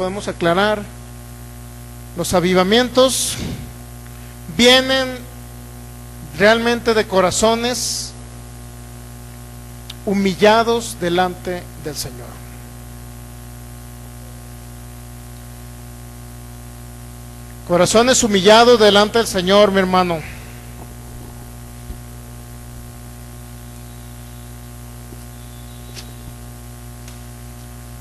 podemos aclarar. Los avivamientos vienen realmente de corazones humillados delante del Señor. Corazones humillados delante del Señor, mi hermano.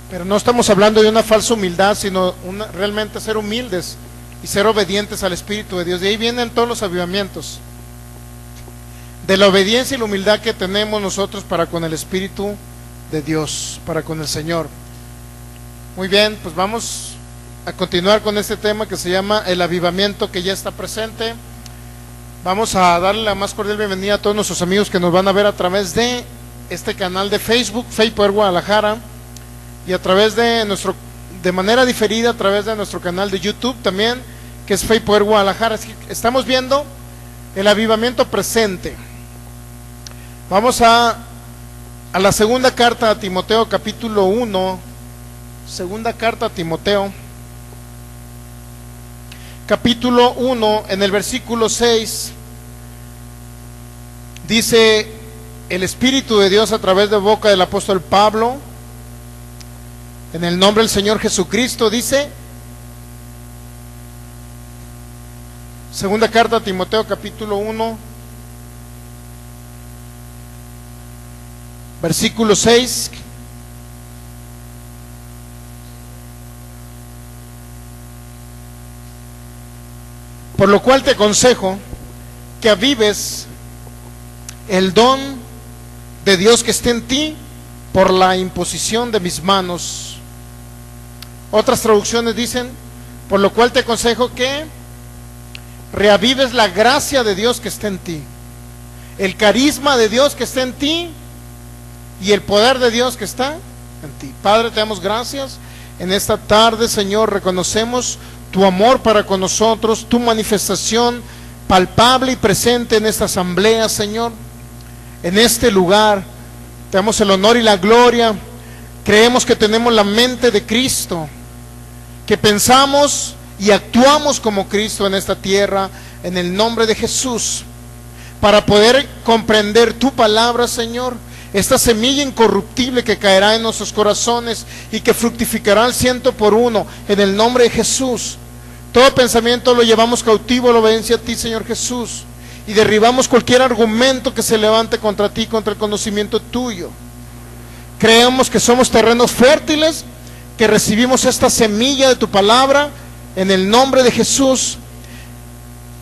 Pero no estamos hablando de una falsa humildad, sino realmente ser humildes y ser obedientes al Espíritu de Dios. De ahí vienen todos los avivamientos, de la obediencia y la humildad que tenemos nosotros para con el Espíritu de Dios, para con el Señor. Muy bien, pues vamos a continuar con este tema que se llama el avivamiento que ya está presente. Vamos a darle la más cordial bienvenida a todos nuestros amigos que nos van a ver a través de este canal de Facebook, Faith Power Guadalajara, y a través de manera diferida a través de nuestro canal de YouTube también, que es Faith Power Guadalajara. Estamos viendo el avivamiento presente. Vamos a la segunda carta a Timoteo, capítulo 1. Segunda carta a Timoteo, capítulo 1, en el versículo 6, dice el Espíritu de Dios a través de boca del apóstol Pablo, en el nombre del Señor Jesucristo, dice, segunda carta a Timoteo, capítulo 1, versículo 6, por lo cual te aconsejo que avives el don de Dios que esté en ti por la imposición de mis manos. Otras traducciones dicen, por lo cual te aconsejo que reavives la gracia de Dios que esté en ti, el carisma de Dios que esté en ti y el poder de Dios que está en ti. Padre, te damos gracias en esta tarde, Señor. Reconocemos tu amor para con nosotros, tu manifestación palpable y presente en esta asamblea, Señor, en este lugar. Te damos el honor y la gloria. Creemos que tenemos la mente de Cristo, que pensamos y actuamos como Cristo en esta tierra, en el nombre de Jesús, para poder comprender tu palabra, Señor, esta semilla incorruptible que caerá en nuestros corazones y que fructificará al 100%, en el nombre de Jesús. Todo pensamiento lo llevamos cautivo a la obediencia a ti, Señor Jesús, y derribamos cualquier argumento que se levante contra ti, contra el conocimiento tuyo. Creemos que somos terrenos fértiles, que recibimos esta semilla de tu palabra en el nombre de Jesús,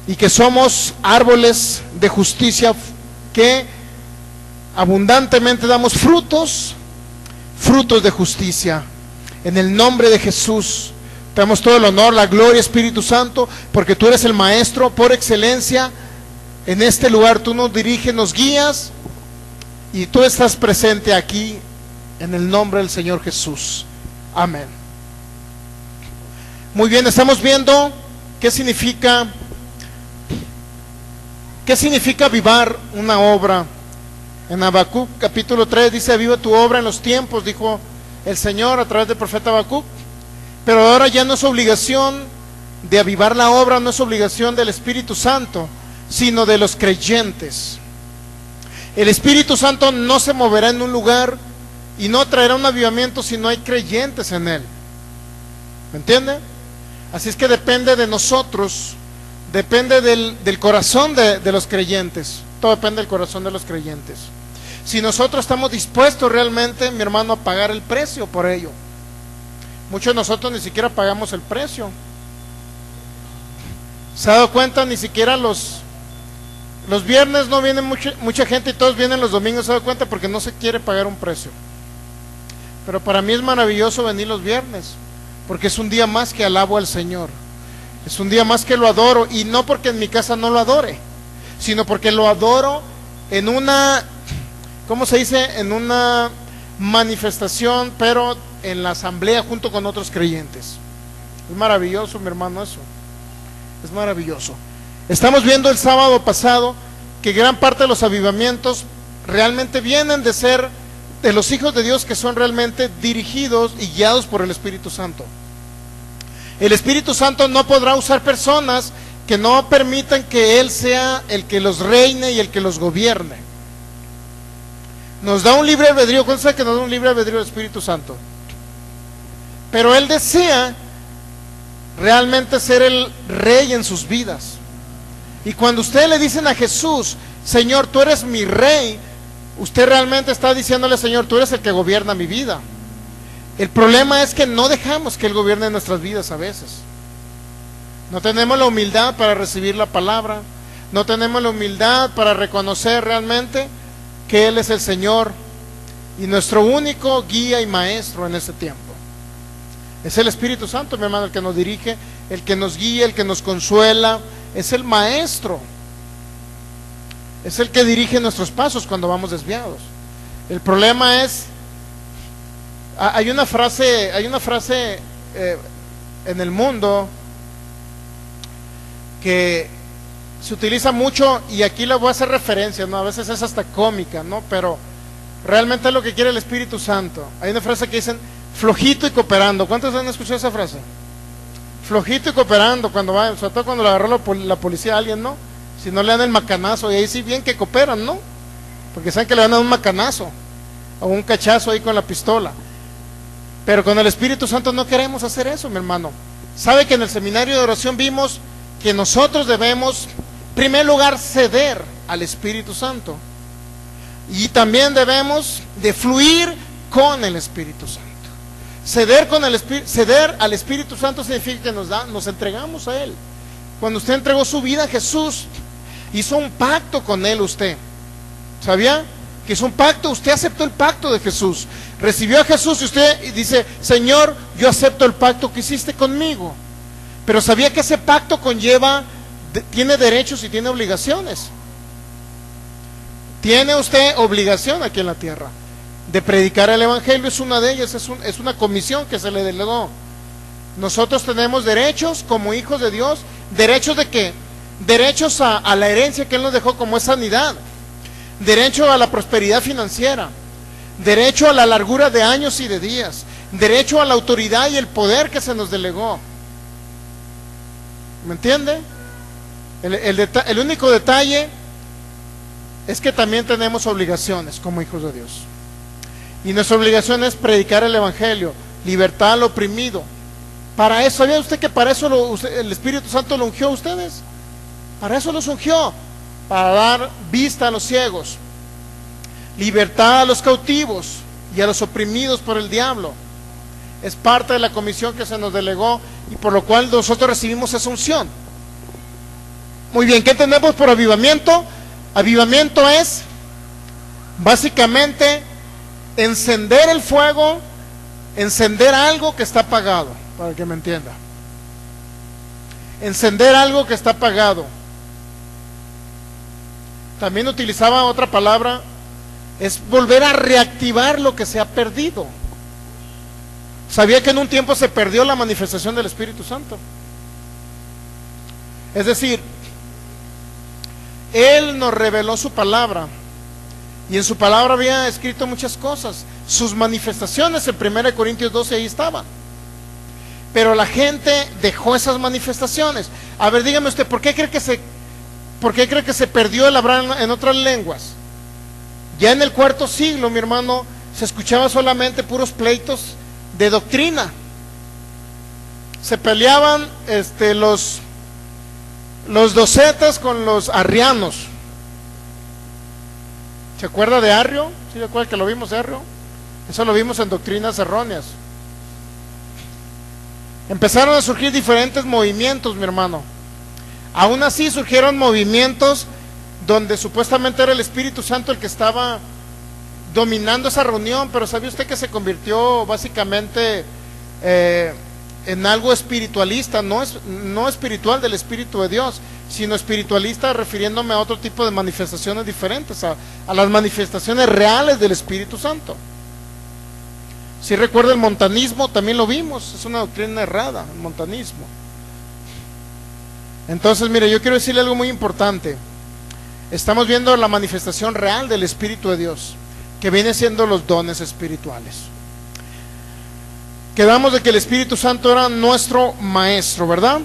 y que somos árboles de justicia que abundantemente damos frutos de justicia, en el nombre de Jesús. Te damos todo el honor, la gloria, Espíritu Santo, porque tú eres el maestro por excelencia en este lugar. Tú nos diriges, nos guías, y tú estás presente aquí en el nombre del Señor Jesús. Amén. Muy bien, estamos viendo qué significa avivar una obra. En Habacuc capítulo 3 dice: aviva tu obra en los tiempos, dijo el Señor a través del profeta Habacuc. Pero ahora ya no es obligación de avivar la obra, no es obligación del Espíritu Santo, sino de los creyentes. El Espíritu Santo no se moverá en un lugar y no traerá un avivamiento si no hay creyentes en él. ¿Me entiende? Así es que depende de nosotros, depende del corazón de los creyentes. Todo depende del corazón de los creyentes. Si nosotros estamos dispuestos realmente, mi hermano, a pagar el precio por ello. Muchos de nosotros ni siquiera pagamos el precio. ¿Se ha dado cuenta? Ni siquiera los viernes no viene mucha gente y todos vienen los domingos. ¿Se ha dado cuenta? Porque no se quiere pagar un precio. Pero para mí es maravilloso venir los viernes, porque es un día más que alabo al Señor. Es un día más que lo adoro, y no porque en mi casa no lo adore, sino porque lo adoro en una, ¿cómo se dice? En una manifestación, pero en la asamblea junto con otros creyentes. Es maravilloso, mi hermano, eso. Es maravilloso. Estamos viendo el sábado pasado que gran parte de los avivamientos realmente vienen de ser de los hijos de Dios, que son realmente dirigidos y guiados por el Espíritu Santo. El Espíritu Santo no podrá usar personas que no permitan que Él sea el que los reine y el que los gobierne. Nos da un libre albedrío. ¿Cuántos saben que nos da un libre albedrío el Espíritu Santo? Pero Él desea realmente ser el rey en sus vidas. Y cuando ustedes le dicen a Jesús, Señor, tú eres mi rey, usted realmente está diciéndole, Señor, tú eres el que gobierna mi vida. El problema es que no dejamos que Él gobierne nuestras vidas a veces. No tenemos la humildad para recibir la palabra, no tenemos la humildad para reconocer realmente que Él es el Señor y nuestro único guía y maestro en este tiempo. Es el Espíritu Santo, mi hermano, el que nos dirige, el que nos guía, el que nos consuela, es el maestro. Es el que dirige nuestros pasos cuando vamos desviados. El problema es, hay una frase en el mundo que se utiliza mucho, y aquí le voy a hacer referencia, ¿no? A veces es hasta cómica, ¿no? Pero realmente es lo que quiere el Espíritu Santo. Hay una frase que dicen, flojito y cooperando. ¿Cuántos han escuchado esa frase? Flojito y cooperando, cuando va, sobre todo cuando le agarró la policía a alguien, ¿no? Si no le dan el macanazo, y ahí sí bien que cooperan, ¿no? Porque saben que le van a dar un macanazo o un cachazo ahí con la pistola. Pero con el Espíritu Santo no queremos hacer eso, mi hermano. Sabe que en el seminario de oración vimos que nosotros debemos, en primer lugar, ceder al Espíritu Santo, y también debemos de fluir con el Espíritu Santo. Ceder al Espíritu Santo significa que nos entregamos a Él. Cuando usted entregó su vida a Jesús, hizo un pacto con Él usted. ¿Sabía? Que hizo un pacto, usted aceptó el pacto de Jesús. Recibió a Jesús y usted dice, Señor, yo acepto el pacto que hiciste conmigo. Pero sabía que ese pacto tiene derechos y tiene obligaciones. Tiene usted obligación aquí en la tierra de predicar el Evangelio, es una de ellas, es una comisión que se le delegó. Nosotros tenemos derechos como hijos de Dios. ¿Derechos de qué? Derechos a la herencia que Él nos dejó, como es sanidad, derecho a la prosperidad financiera, derecho a la largura de años y de días, derecho a la autoridad y el poder que se nos delegó. ¿Me entiende? El único detalle es que también tenemos obligaciones como hijos de Dios. Y nuestra obligación es predicar el Evangelio, libertad al oprimido. Para eso, ¿sabía usted que para eso el Espíritu Santo lo ungió a ustedes? Para eso los ungió, para dar vista a los ciegos, libertad a los cautivos y a los oprimidos por el diablo. Es parte de la comisión que se nos delegó y por lo cual nosotros recibimos esa unción. Muy bien, ¿qué tenemos por avivamiento? Avivamiento es básicamente encender el fuego, encender algo que está apagado, para que me entienda. Encender algo que está apagado. También utilizaba otra palabra, es volver a reactivar lo que se ha perdido. ¿Sabía que en un tiempo se perdió la manifestación del Espíritu Santo? Es decir, Él nos reveló su palabra, y en su palabra había escrito muchas cosas. Sus manifestaciones en 1 Corintios 12 ahí estaban. Pero la gente dejó esas manifestaciones. A ver, dígame usted, ¿por qué cree que se perdió el hablar en otras lenguas? Ya en el IV siglo, mi hermano, se escuchaba solamente puros pleitos de doctrina. Se peleaban los docetas con los arrianos. ¿Se acuerda de Arrio? ¿Sí se acuerda que lo vimos de Arrio? Eso lo vimos en doctrinas erróneas. Empezaron a surgir diferentes movimientos, mi hermano. Aún así surgieron movimientos donde supuestamente era el Espíritu Santo el que estaba dominando esa reunión, pero ¿sabía usted que se convirtió básicamente en algo espiritualista? No espiritual del Espíritu de Dios, sino espiritualista, refiriéndome a otro tipo de manifestaciones diferentes, a las manifestaciones reales del Espíritu Santo. Si recuerda el montanismo, también lo vimos, es una doctrina errada, el montanismo. Entonces, mire, yo quiero decirle algo muy importante. Estamos viendo la manifestación real del Espíritu de Dios, que viene siendo los dones espirituales. Quedamos de que el Espíritu Santo era nuestro maestro, ¿verdad?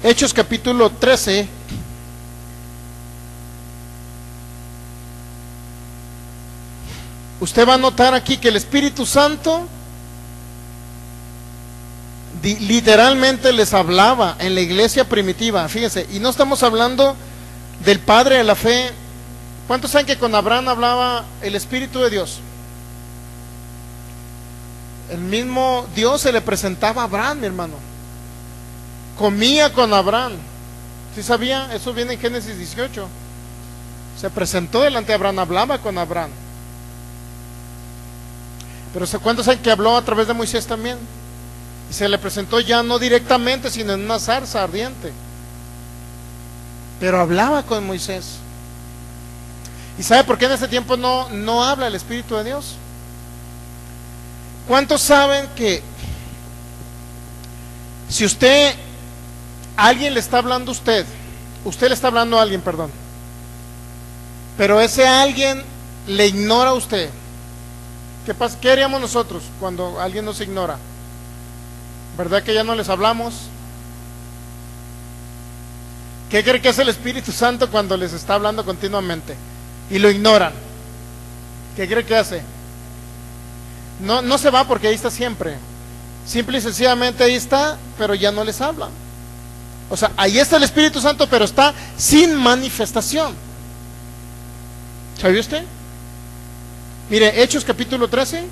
Hechos capítulo 13. Usted va a notar aquí que el Espíritu Santo literalmente les hablaba en la iglesia primitiva, fíjense, y no estamos hablando del padre de la fe. ¿Cuántos saben que con Abraham hablaba el Espíritu de Dios? El mismo Dios se le presentaba a Abraham, mi hermano. Comía con Abraham. ¿Sí sabía? Eso viene en Génesis 18. Se presentó delante de Abraham, hablaba con Abraham. Pero ¿cuántos saben que habló a través de Moisés también? Y se le presentó ya no directamente, sino en una zarza ardiente. Pero hablaba con Moisés. ¿Y sabe por qué en ese tiempo no habla el Espíritu de Dios? ¿Cuántos saben que si alguien le está hablando a usted le está hablando a alguien, perdón, pero ese alguien le ignora a usted? ¿Qué pasa? ¿Qué haríamos nosotros cuando alguien nos ignora? ¿Verdad que ya no les hablamos? ¿Qué cree que hace el Espíritu Santo cuando les está hablando continuamente y lo ignoran? ¿Qué cree que hace? No se va porque ahí está siempre. Simple y sencillamente ahí está, pero ya no les habla. O sea, ahí está el Espíritu Santo, pero está sin manifestación. ¿Sabe usted? Mire, Hechos capítulo 13.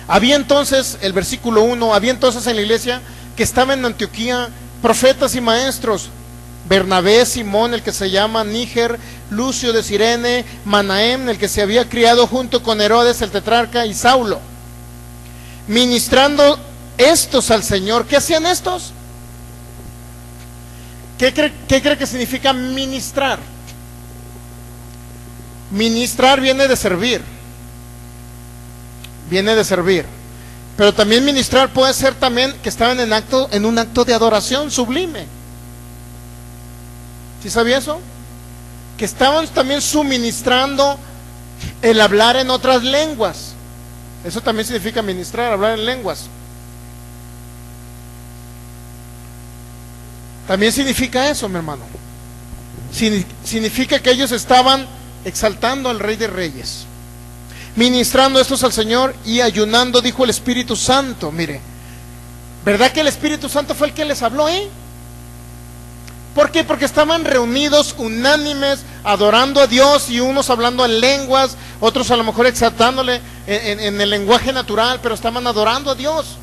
Había entonces, el versículo 1, había entonces en la iglesia que estaba en Antioquía profetas y maestros: Bernabé, Simón, el que se llama Níger, Lucio de Cirene, Manahem, el que se había criado junto con Herodes el tetrarca, y Saulo. Ministrando estos al Señor. ¿Qué hacían estos? ¿Qué cree que significa ministrar? Ministrar viene de servir. Viene de servir. Pero también ministrar puede ser también que estaban en un acto de adoración sublime. ¿Sí sabía eso? Que estaban también suministrando el hablar en otras lenguas. Eso también significa ministrar, hablar en lenguas. También significa eso, mi hermano. Significa que ellos estaban exaltando al Rey de Reyes, ministrando estos al Señor y ayunando, dijo el Espíritu Santo. Mire, ¿verdad que el Espíritu Santo fue el que les habló, ¿Por qué? Porque estaban reunidos unánimes, adorando a Dios, y unos hablando en lenguas, otros a lo mejor exaltándole en el lenguaje natural, pero estaban adorando a Dios.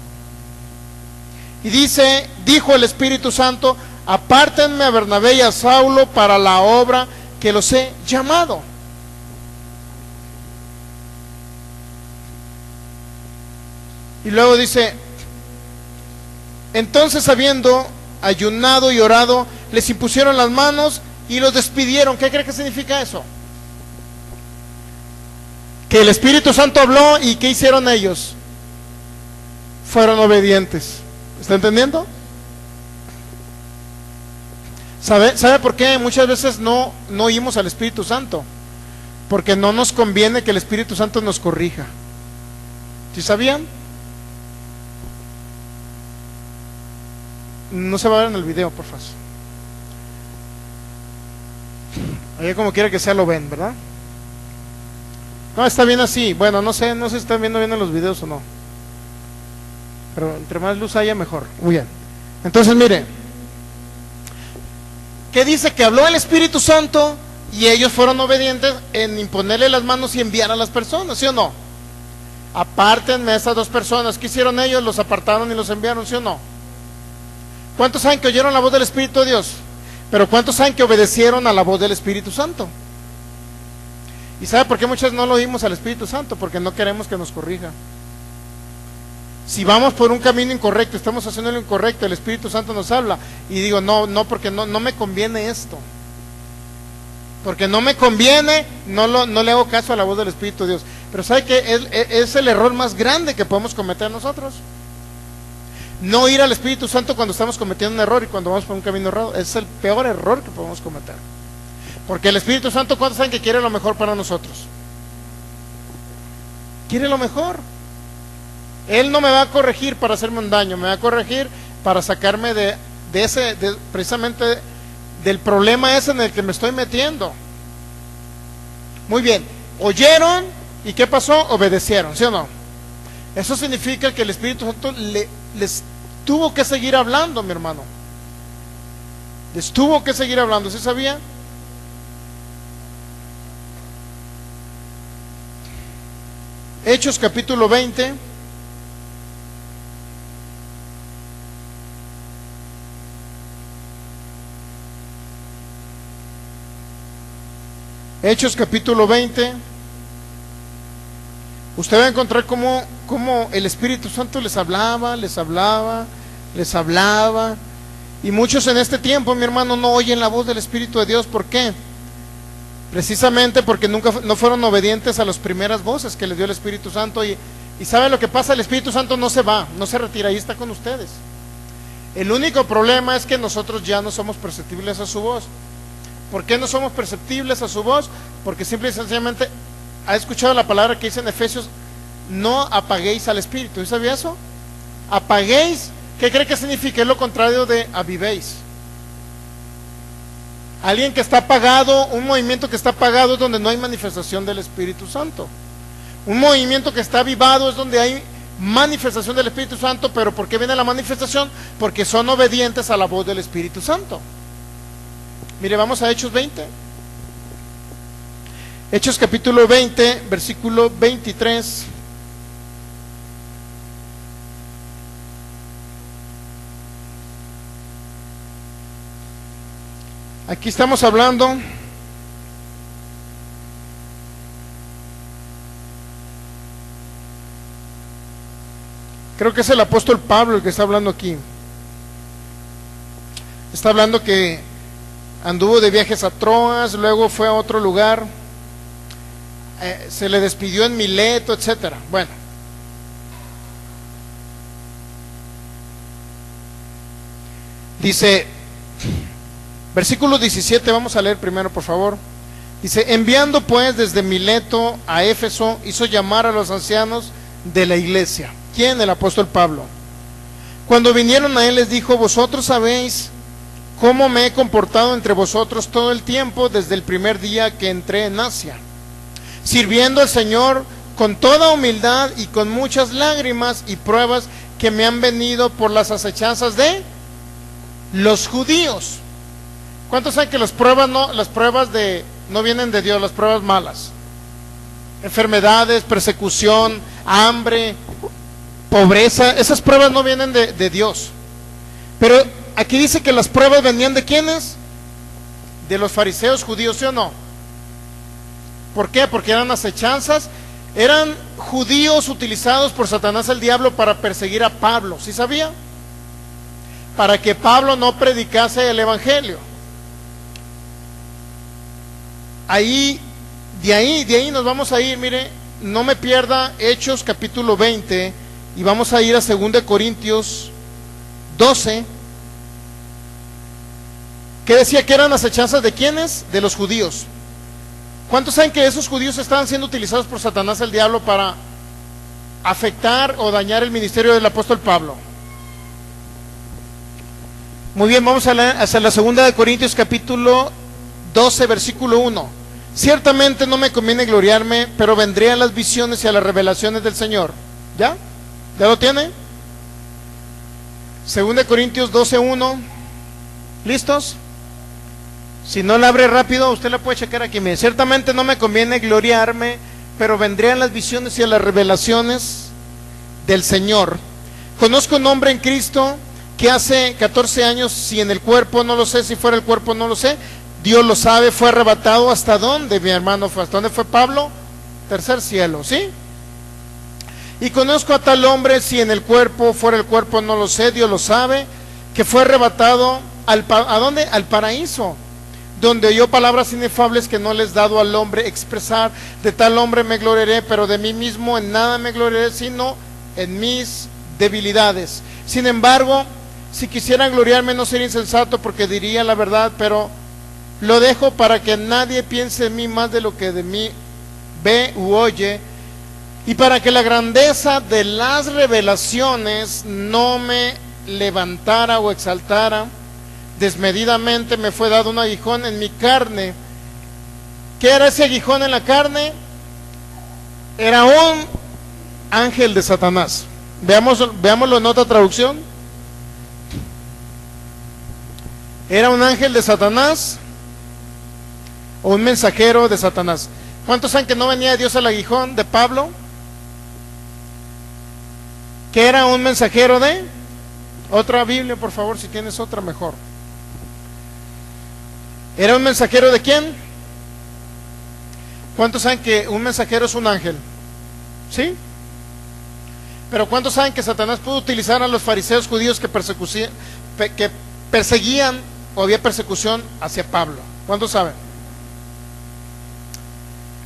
Y dijo el Espíritu Santo: apártenme a Bernabé y a Saulo para la obra que los he llamado. Y luego dice: entonces, habiendo ayunado y orado, les impusieron las manos y los despidieron. ¿Qué cree que significa eso? Que el Espíritu Santo habló, y ¿qué hicieron ellos? Fueron obedientes. ¿Está entendiendo? ¿Sabe por qué muchas veces no oímos al Espíritu Santo? Porque no nos conviene que el Espíritu Santo nos corrija. ¿Sí sabían? No se va a ver en el video, por favor. Ahí como quiera que sea lo ven, ¿verdad? No, está bien así. Bueno, no sé si están viendo bien en los videos o no. Pero entre más luz haya, mejor. Muy bien. Entonces, mire, ¿qué dice? Que habló el Espíritu Santo y ellos fueron obedientes en imponerle las manos y enviar a las personas, ¿sí o no? Apártenme a esas dos personas. ¿Qué hicieron ellos? Los apartaron y los enviaron, ¿sí o no? ¿Cuántos saben que oyeron la voz del Espíritu de Dios? Pero ¿cuántos saben que obedecieron a la voz del Espíritu Santo? ¿Y sabe por qué muchas no lo oímos al Espíritu Santo? Porque no queremos que nos corrija. Si vamos por un camino incorrecto, estamos haciendo lo incorrecto, el Espíritu Santo nos habla y digo: no, porque no me conviene esto. Porque no me conviene, no le hago caso a la voz del Espíritu de Dios. Pero ¿sabe qué? Es el error más grande que podemos cometer nosotros. No ir al Espíritu Santo cuando estamos cometiendo un error y cuando vamos por un camino errado. Es el peor error que podemos cometer. Porque el Espíritu Santo, ¿cuántos saben que quiere lo mejor para nosotros? Quiere lo mejor. Él no me va a corregir para hacerme un daño, me va a corregir para sacarme precisamente del problema ese en el que me estoy metiendo. Muy bien, oyeron y ¿qué pasó? Obedecieron, ¿sí o no? Eso significa que el Espíritu Santo les tuvo que seguir hablando, mi hermano. Les tuvo que seguir hablando, ¿sí sabía? Hechos capítulo 20. Hechos capítulo 20. Usted va a encontrar cómo el Espíritu Santo les hablaba. Y muchos en este tiempo, mi hermano, no oyen la voz del Espíritu de Dios. ¿Por qué? Precisamente porque no fueron obedientes a las primeras voces que les dio el Espíritu Santo. Y ¿sabe lo que pasa? El Espíritu Santo no se va, no se retira, ahí está con ustedes. El único problema es que nosotros ya no somos perceptibles a su voz. ¿Por qué no somos perceptibles a su voz? Porque simple y sencillamente ha escuchado la palabra que dice en Efesios: no apaguéis al Espíritu. ¿Y sabía eso? Apaguéis, ¿qué cree que significa? Es lo contrario de avivéis. Alguien que está apagado, un movimiento que está apagado es donde no hay manifestación del Espíritu Santo. Un movimiento que está avivado es donde hay manifestación del Espíritu Santo. ¿Pero por qué viene la manifestación? Porque son obedientes a la voz del Espíritu Santo. Mire, vamos a Hechos 20. Hechos capítulo 20, versículo 23. Aquí estamos hablando creo que es el apóstol Pablo el que está hablando aquí. Está hablando que anduvo de viajes a Troas, luego fue a otro lugar, se le despidió en Mileto, etcétera. Bueno, dice, versículo 17, vamos a leer primero, por favor. Dice: enviando pues desde Mileto a Éfeso, hizo llamar a los ancianos de la iglesia. ¿Quién? El apóstol Pablo. Cuando vinieron a él, les dijo: vosotros sabéis cómo me he comportado entre vosotros todo el tiempo desde el primer día que entré en Asia, sirviendo al Señor con toda humildad y con muchas lágrimas y pruebas que me han venido por las acechanzas de los judíos. ¿Cuántos saben que las pruebas no vienen de Dios? Las pruebas malas, enfermedades, persecución, hambre, pobreza, esas pruebas no vienen de Dios. Pero aquí dice que las pruebas venían ¿de quiénes? De los fariseos judíos, ¿sí o no? ¿Por qué? Porque eran acechanzas, eran judíos utilizados por Satanás el diablo para perseguir a Pablo, ¿sí sabía? Para que Pablo no predicase el evangelio. De ahí nos vamos a ir, mire, no me pierda Hechos capítulo 20 y vamos a ir a 2 Corintios 12. ¿Qué decía? Que eran acechanzas de quiénes? De los judíos. ¿Cuántos saben que esos judíos estaban siendo utilizados por Satanás el diablo para afectar o dañar el ministerio del apóstol Pablo? Muy bien, vamos a leer hacia la 2 Corintios capítulo 12, versículo 1. Ciertamente no me conviene gloriarme, pero vendré a las visiones y a las revelaciones del Señor. ¿Ya? ¿Ya lo tiene? 2 Corintios 12, 1. ¿Listos? Si no la abre rápido, usted la puede checar aquí. Mire, ciertamente no me conviene gloriarme, pero vendré a las visiones y a las revelaciones del Señor. Conozco un hombre en Cristo que hace 14 años, si en el cuerpo no lo sé, si fuera el cuerpo no lo sé, Dios lo sabe, fue arrebatado. ¿Hasta dónde, mi hermano? ¿Hasta dónde fue Pablo? Tercer cielo, ¿sí? Y conozco a tal hombre, si en el cuerpo fuera el cuerpo no lo sé, Dios lo sabe, que fue arrebatado ¿a dónde? Al paraíso, donde oyó palabras inefables que no les dado al hombre expresar. De tal hombre me gloriaré, pero de mí mismo en nada me gloriaré, sino en mis debilidades. Sin embargo, si quisiera gloriarme no sería insensato, porque diría la verdad, pero lo dejo para que nadie piense en mí más de lo que de mí ve u oye, y para que la grandeza de las revelaciones no me levantara o exaltara desmedidamente, me fue dado un aguijón en mi carne. ¿Qué era ese aguijón en la carne? Era un ángel de Satanás. Veámoslo en otra traducción. Era un ángel de Satanás o un mensajero de Satanás. ¿Cuántos saben que no venía de Dios el aguijón de Pablo? Que era un mensajero de... Otra Biblia, por favor, si tienes otra, mejor. ¿Era un mensajero de quién? ¿Cuántos saben que un mensajero es un ángel? ¿Sí? Pero ¿cuántos saben que Satanás pudo utilizar a los fariseos judíos que perseguían o había persecución hacia Pablo? ¿Cuántos saben?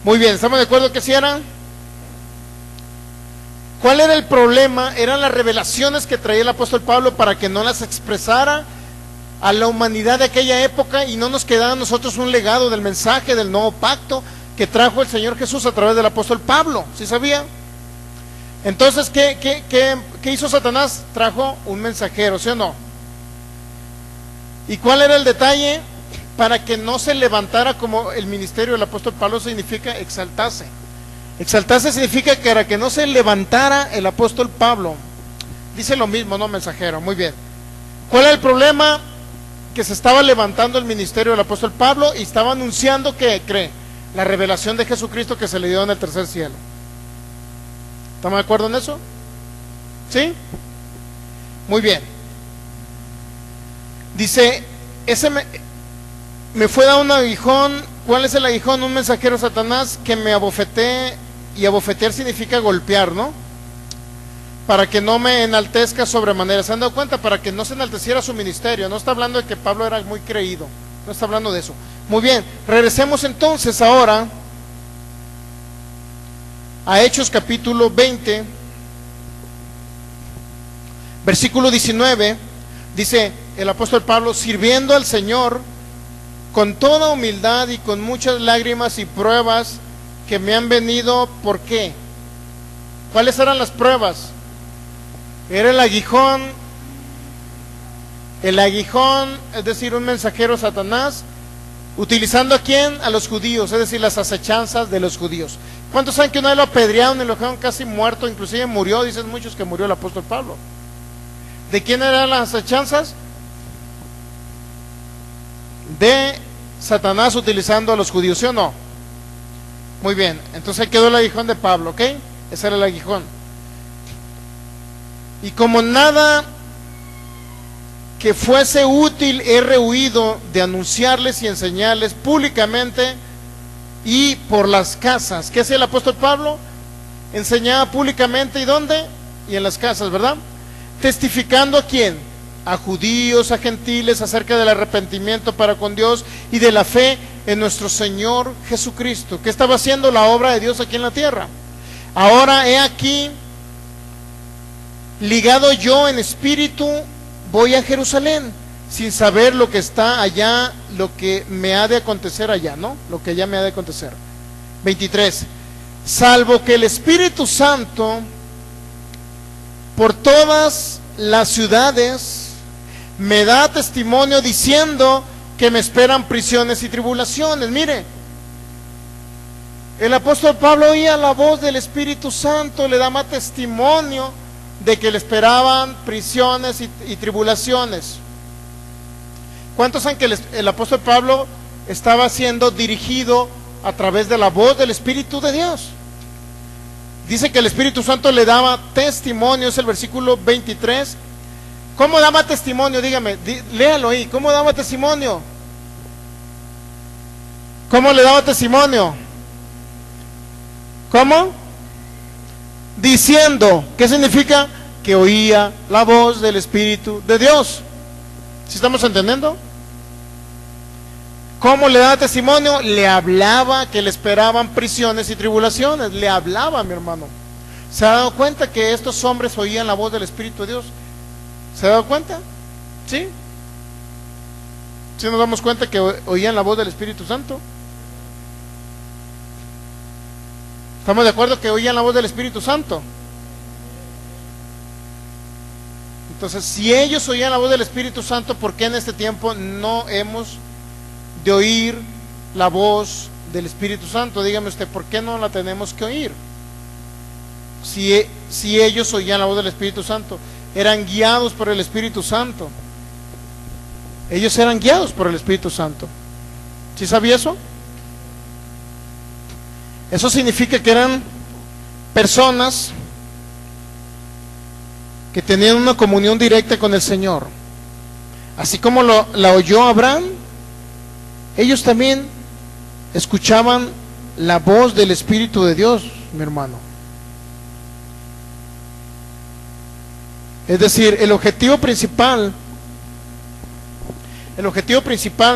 Muy bien, ¿estamos de acuerdo que sí eran? ¿Cuál era el problema? Eran las revelaciones que traía el apóstol Pablo para que no las expresara a la humanidad de aquella época y no nos quedara a nosotros un legado del mensaje del nuevo pacto que trajo el Señor Jesús a través del apóstol Pablo. ¿Sí sabía? Entonces, ¿qué hizo Satanás? Trajo un mensajero, ¿sí o no? ¿Y cuál era el detalle? Para que no se levantara como el ministerio del apóstol Pablo significa exaltarse. Exaltarse significa que para que no se levantara el apóstol Pablo. Dice lo mismo, ¿no? Mensajero, muy bien. ¿Cuál era el problema? Que se estaba levantando el ministerio del apóstol Pablo y estaba anunciando que cree la revelación de Jesucristo que se le dio en el tercer cielo. ¿Estamos de acuerdo en eso? ¿Sí? Muy bien. Dice, me fue dado un aguijón. ¿Cuál es el aguijón? Un mensajero de Satanás que me abofeté, y abofetear significa golpear, ¿no? Para que no me enaltezca sobremanera. ¿Se han dado cuenta? Para que no se enalteciera su ministerio. No está hablando de que Pablo era muy creído, no está hablando de eso. Muy bien, regresemos entonces ahora a Hechos capítulo 20, versículo 19. Dice el apóstol Pablo: sirviendo al Señor con toda humildad y con muchas lágrimas y pruebas que me han venido. ¿Por qué? ¿Cuáles eran las pruebas? Era el aguijón, es decir, un mensajero Satanás, utilizando ¿a quién? A los judíos, es decir, las acechanzas de los judíos. ¿Cuántos saben que una vez lo apedrearon y lo dejaron casi muerto? Inclusive murió, dicen muchos que murió el apóstol Pablo. ¿De quién eran las acechanzas? De Satanás utilizando a los judíos, ¿sí o no? Muy bien, entonces ahí quedó el aguijón de Pablo, ¿ok? Ese era el aguijón. Y como nada que fuese útil he rehuido de anunciarles y enseñarles públicamente y por las casas. ¿Qué hacía el apóstol Pablo? Enseñaba públicamente, ¿y dónde? Y en las casas, ¿verdad? Testificando ¿a quién? A judíos, a gentiles, acerca del arrepentimiento para con Dios y de la fe en nuestro Señor Jesucristo. ¿Qué estaba haciendo? La obra de Dios aquí en la tierra. Ahora he aquí, ligado yo en espíritu, voy a Jerusalén, sin saber lo que está allá, lo que me ha de acontecer allá, ¿no? Lo que ya me ha de acontecer. 23. Salvo que el Espíritu Santo por todas las ciudades me da testimonio diciendo que me esperan prisiones y tribulaciones. Mire, el apóstol Pablo oía la voz del Espíritu Santo, le daba testimonio de que le esperaban prisiones y tribulaciones. ¿Cuántos saben que el apóstol Pablo estaba siendo dirigido a través de la voz del Espíritu de Dios? Dice que el Espíritu Santo le daba testimonio, es el versículo 23. ¿Cómo daba testimonio? Dígame, léalo ahí. ¿Cómo daba testimonio? ¿Cómo le daba testimonio? ¿Cómo? Diciendo. ¿Qué significa? Que oía la voz del Espíritu de Dios. ¿Sí estamos entendiendo? ¿Cómo le daba testimonio? Le hablaba que le esperaban prisiones y tribulaciones. Le hablaba, mi hermano. ¿Se ha dado cuenta que estos hombres oían la voz del Espíritu de Dios? ¿Se ha dado cuenta? ¿Sí? ¿Sí nos damos cuenta que oían la voz del Espíritu Santo? ¿Estamos de acuerdo que oían la voz del Espíritu Santo? Entonces, si ellos oían la voz del Espíritu Santo, ¿por qué en este tiempo no hemos de oír la voz del Espíritu Santo? Dígame usted, ¿por qué no la tenemos que oír? Si ellos oían la voz del Espíritu Santo, eran guiados por el Espíritu Santo. Ellos eran guiados por el Espíritu Santo. ¿Sí sabía eso? Eso significa que eran personas que tenían una comunión directa con el Señor. Así como la oyó Abraham, ellos también escuchaban la voz del Espíritu de Dios, mi hermano. Es decir, el objetivo principal,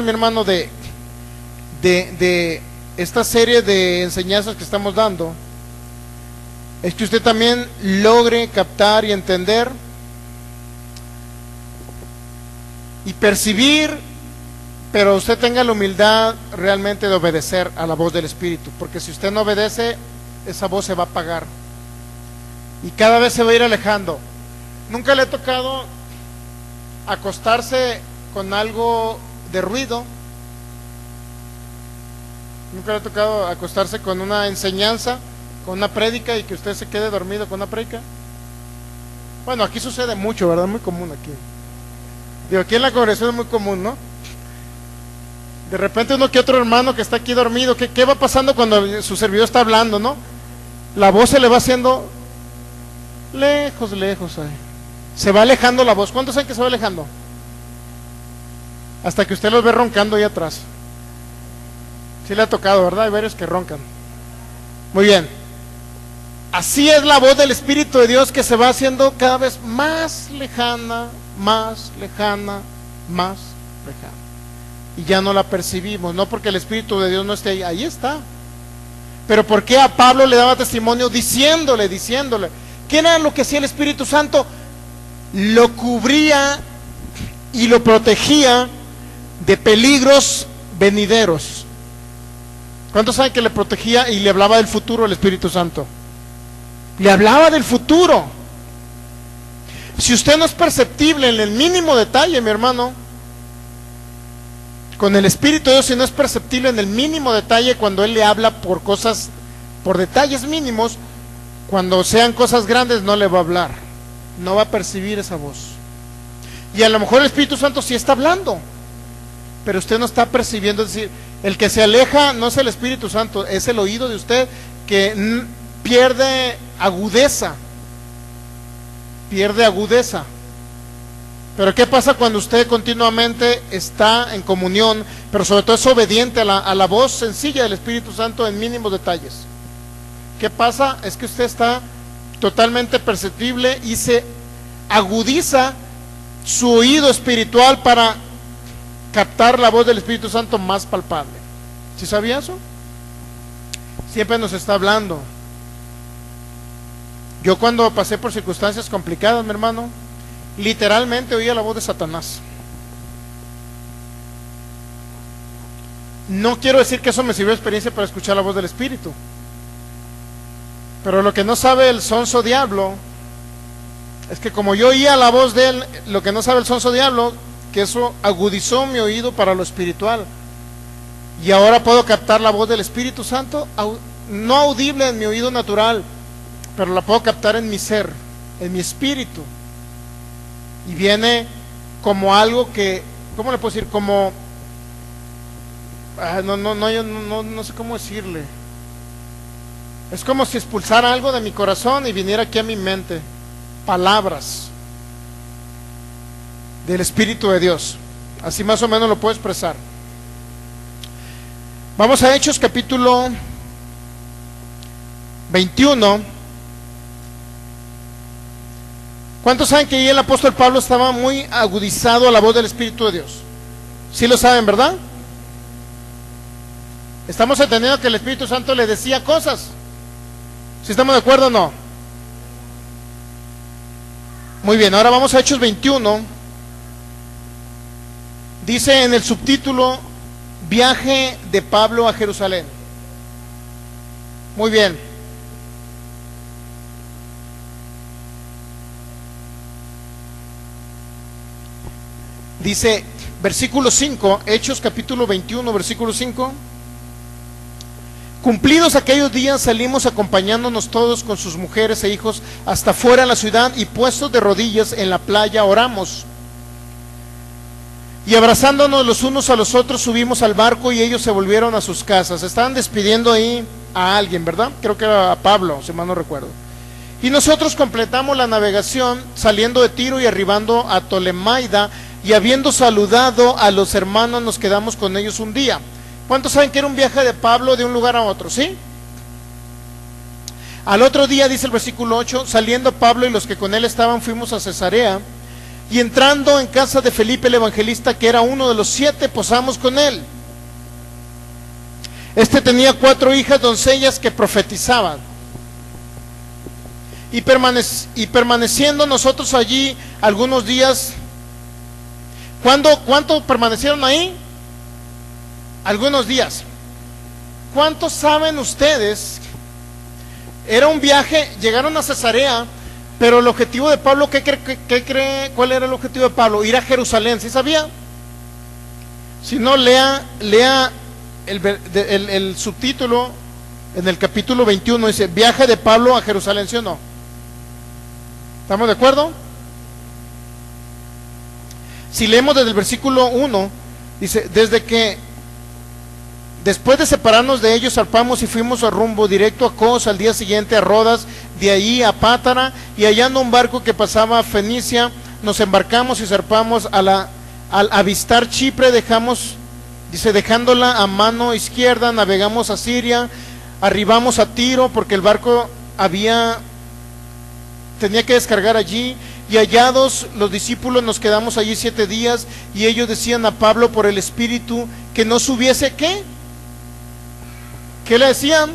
mi hermano, de esta serie de enseñanzas que estamos dando, es que usted también logre captar y entender y percibir, pero usted tenga la humildad realmente de obedecer a la voz del Espíritu, porque si usted no obedece, esa voz se va a apagar y cada vez se va a ir alejando. Nunca le ha tocado acostarse con algo de ruido. Nunca le ha tocado acostarse con una enseñanza, con una prédica, y que usted se quede dormido con una prédica. Bueno, aquí sucede mucho, ¿verdad? Muy común aquí. Digo, aquí en la congregación es muy común, ¿no? De repente uno que otro hermano que está aquí dormido, ¿qué va pasando cuando su servidor está hablando, no? La voz se le va haciendo lejos, ahí. Se va alejando la voz. ¿Cuántos saben que se va alejando? Hasta que usted los ve roncando ahí atrás. Sí le ha tocado, ¿verdad? Hay varios que roncan. Muy bien. Así es la voz del Espíritu de Dios, que se va haciendo cada vez más lejana, más lejana, más lejana. Y ya no la percibimos, no porque el Espíritu de Dios no esté ahí, ahí está. Pero ¿por qué a Pablo le daba testimonio diciéndole? ¿Qué era lo que hacía el Espíritu Santo? Lo cubría y lo protegía de peligros venideros. ¿Cuántos saben que le protegía y le hablaba del futuro el Espíritu Santo? Le hablaba del futuro. Si usted no es perceptible en el mínimo detalle, mi hermano, con el Espíritu de Dios, si no es perceptible en el mínimo detalle, cuando Él le habla por cosas, por detalles mínimos, cuando sean cosas grandes no le va a hablar, no va a percibir esa voz. Y a lo mejor el Espíritu Santo sí está hablando, pero usted no está percibiendo. Es decir, el que se aleja no es el Espíritu Santo, es el oído de usted que pierde agudeza. Pero ¿qué pasa cuando usted continuamente está en comunión, pero sobre todo es obediente a la voz sencilla del Espíritu Santo en mínimos detalles? ¿Qué pasa? Es que usted está totalmente perceptible y se agudiza su oído espiritual para captar la voz del Espíritu Santo más palpable. ¿Sí sabía eso? Siempre nos está hablando. Yo cuando pasé por circunstancias complicadas, mi hermano, literalmente oía la voz de Satanás. No quiero decir que eso me sirvió de experiencia para escuchar la voz del Espíritu, pero lo que no sabe el sonso diablo es que como yo oía la voz de él, lo que no sabe el sonso diablo, que eso agudizó mi oído para lo espiritual, y ahora puedo captar la voz del Espíritu Santo, no audible en mi oído natural, pero la puedo captar en mi ser, en mi espíritu, y viene como algo que, ¿cómo le puedo decir? Como no sé cómo decirle. Es como si expulsara algo de mi corazón y viniera aquí a mi mente palabras del Espíritu de Dios. Así más o menos lo puedo expresar. Vamos a Hechos capítulo 21. ¿Cuántos saben que ahí el apóstol Pablo estaba muy agudizado a la voz del Espíritu de Dios? ¿Sí lo saben, verdad? Estamos entendiendo que el Espíritu Santo le decía cosas. ¿Sí estamos de acuerdo o no? Muy bien, ahora vamos a Hechos 21, Dice en el subtítulo, viaje de Pablo a Jerusalén. Muy bien. Dice, versículo 5, Hechos capítulo 21, versículo 5. Cumplidos aquellos días, salimos acompañándonos todos con sus mujeres e hijos hasta fuera de la ciudad, y puestos de rodillas en la playa oramos. Y abrazándonos los unos a los otros subimos al barco y ellos se volvieron a sus casas. Estaban despidiendo ahí a alguien, ¿verdad? Creo que era a Pablo, si mal no recuerdo. Y nosotros completamos la navegación saliendo de Tiro y arribando a Tolemaida, y habiendo saludado a los hermanos nos quedamos con ellos un día. ¿Cuántos saben que era un viaje de Pablo de un lugar a otro? ¿Sí? Al otro día, dice el versículo 8, saliendo Pablo y los que con él estaban, fuimos a Cesarea, y entrando en casa de Felipe el evangelista, que era uno de los 7, posamos con él. Este tenía 4 hijas doncellas que profetizaban. Y permaneciendo nosotros allí algunos días. ¿Cuánto permanecieron ahí? Algunos días. ¿Cuántos saben ustedes? Era un viaje, llegaron a Cesarea, pero el objetivo de Pablo, ¿qué cree? ¿Cuál era el objetivo de Pablo? Ir a Jerusalén, ¿sí sabía? Si no, lea el subtítulo en el capítulo 21, dice, viaje de Pablo a Jerusalén, ¿sí o no? ¿Estamos de acuerdo? Si leemos desde el versículo 1, dice, después de separarnos de ellos, zarpamos y fuimos a rumbo directo a Cos, al día siguiente a Rodas, de ahí a Pátara, y hallando un barco que pasaba a Fenicia, nos embarcamos y zarpamos. Al avistar Chipre, dejándola a mano izquierda, navegamos a Siria, arribamos a Tiro, porque el barco tenía que descargar allí, y hallados los discípulos nos quedamos allí 7 días, y ellos decían a Pablo por el Espíritu que no subiese, ¿qué? ¿Qué le decían?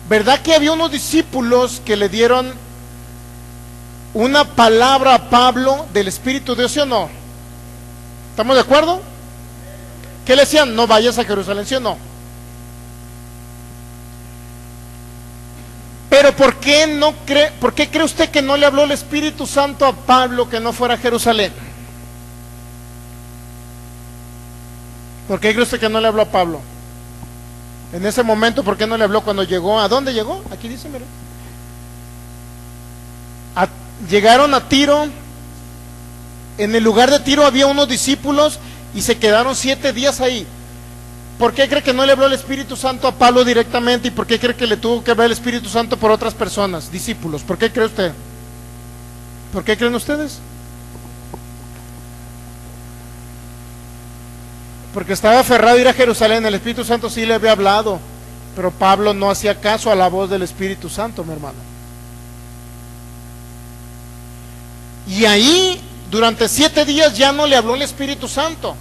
¿Verdad que había unos discípulos que le dieron una palabra a Pablo del Espíritu de Dios, ¿sí o no? ¿Estamos de acuerdo? ¿Qué le decían? No vayas a Jerusalén, ¿sí o no? Pero ¿por qué cree usted que no le habló el Espíritu Santo a Pablo que no fuera a Jerusalén? ¿Por qué cree usted que no le habló a Pablo? En ese momento, ¿por qué no le habló cuando llegó? ¿A dónde llegó? Aquí dice, mire. Llegaron a Tiro. En el lugar de Tiro había unos discípulos y se quedaron 7 días ahí. ¿Por qué cree que no le habló el Espíritu Santo a Pablo directamente? ¿Y por qué cree que le tuvo que hablar el Espíritu Santo por otras personas, discípulos? ¿Por qué cree usted? ¿Por qué creen ustedes? Porque estaba aferrado a ir a Jerusalén. El Espíritu Santo sí le había hablado, pero Pablo no hacía caso a la voz del Espíritu Santo, mi hermano. Y ahí, durante 7 días ya no le habló el Espíritu Santo.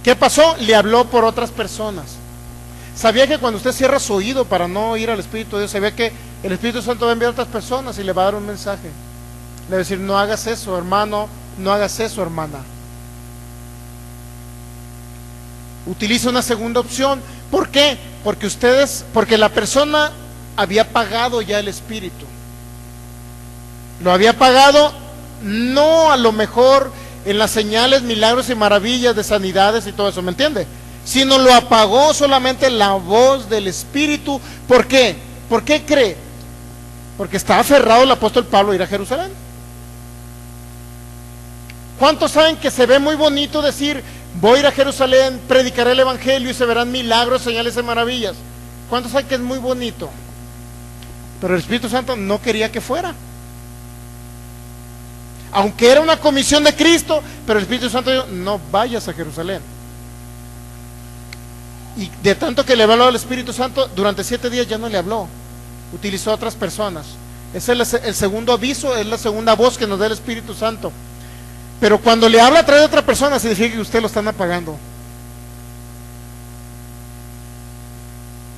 ¿Qué pasó? Le habló por otras personas. Sabía que cuando usted cierra su oído para no ir al Espíritu de Dios, sabía que el Espíritu Santo va a enviar a otras personas y le va a dar un mensaje. Le va a decir, no hagas eso, hermano, no hagas eso, hermana. Utiliza una segunda opción. ¿Por qué? Porque la persona había pagado ya el Espíritu. Lo había pagado, no a lo mejor en las señales, milagros y maravillas de sanidades y todo eso, ¿me entiende? Sino lo apagó solamente la voz del Espíritu. ¿Por qué? ¿Por qué cree? Porque estaba aferrado el apóstol Pablo a ir a Jerusalén. ¿Cuántos saben que se ve muy bonito decir, voy a ir a Jerusalén, predicaré el Evangelio y se verán milagros, señales y maravillas? ¿Cuántos saben que es muy bonito? Pero el Espíritu Santo no quería que fuera. Aunque era una comisión de Cristo, pero el Espíritu Santo dijo, no vayas a Jerusalén. Y de tanto que le habló al Espíritu Santo, durante 7 días ya no le habló. Utilizó a otras personas. Ese es el segundo aviso, es la segunda voz que nos da el Espíritu Santo. Pero cuando le habla a través de otra persona, significa que usted lo están apagando.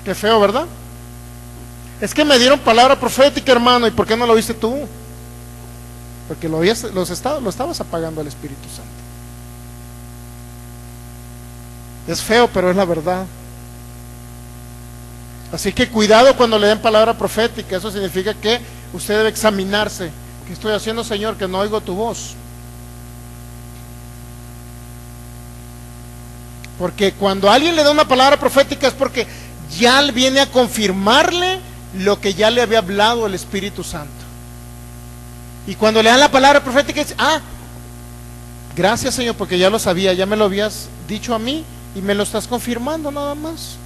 Qué feo, ¿verdad? Es que me dieron palabra profética, hermano, ¿y por qué no lo viste tú? porque lo estabas apagando al Espíritu Santo. Es feo, pero es la verdad. Así que cuidado cuando le den palabra profética. Eso significa que usted debe examinarse. ¿Qué estoy haciendo, Señor, que no oigo tu voz? Porque cuando alguien le da una palabra profética es porque ya viene a confirmarle lo que ya le había hablado el Espíritu Santo. Y cuando le dan la palabra profética dice: gracias, Señor, porque ya lo sabía, ya me lo habías dicho a mí y me lo estás confirmando nada más.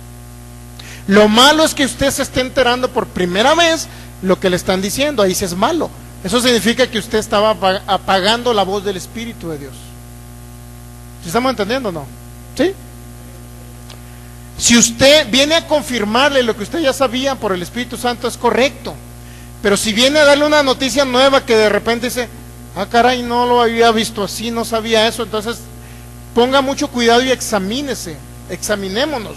Lo malo es que usted se esté enterando por primera vez lo que le están diciendo. Ahí sí es malo. Eso significa que usted estaba apagando la voz del Espíritu de Dios. ¿Sí estamos entendiendo o no? ¿Sí? Si usted viene a confirmarle lo que usted ya sabía por el Espíritu Santo, es correcto. Pero si viene a darle una noticia nueva que de repente dice: caray, no lo había visto así, no sabía eso, entonces ponga mucho cuidado y examínese, examinémonos.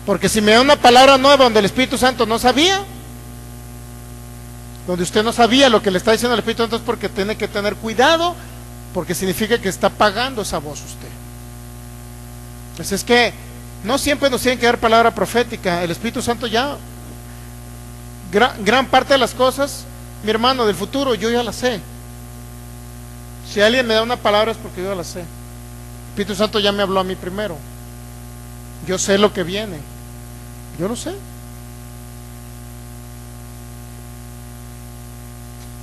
Porque si me da una palabra nueva donde el Espíritu Santo no sabía, donde usted no sabía lo que le está diciendo el Espíritu Santo, es porque tiene que tener cuidado, porque significa que está apagando esa voz usted. Entonces es que no siempre nos tienen que dar palabra profética. El Espíritu Santo ya, gran parte de las cosas, mi hermano, del futuro, yo ya las sé. Si alguien me da una palabra es porque yo ya la sé. El Espíritu Santo ya me habló a mí primero. Yo sé lo que viene. Yo lo sé.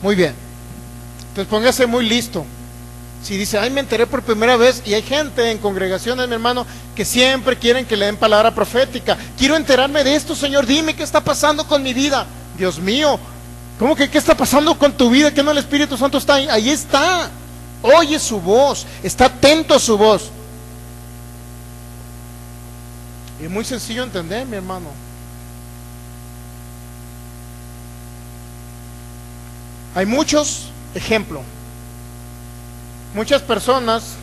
Muy bien. Entonces póngase muy listo. Si dice: me enteré por primera vez, y hay gente en congregaciones, mi hermano, que siempre quieren que le den palabra profética. Quiero enterarme de esto, Señor, dime qué está pasando con mi vida. Dios mío, ¿cómo que qué está pasando con tu vida? ¿Que no el Espíritu Santo está ahí? Ahí está. Oye su voz, está atento a su voz. Y es muy sencillo entender, mi hermano. Hay muchos ejemplos. Muchas personas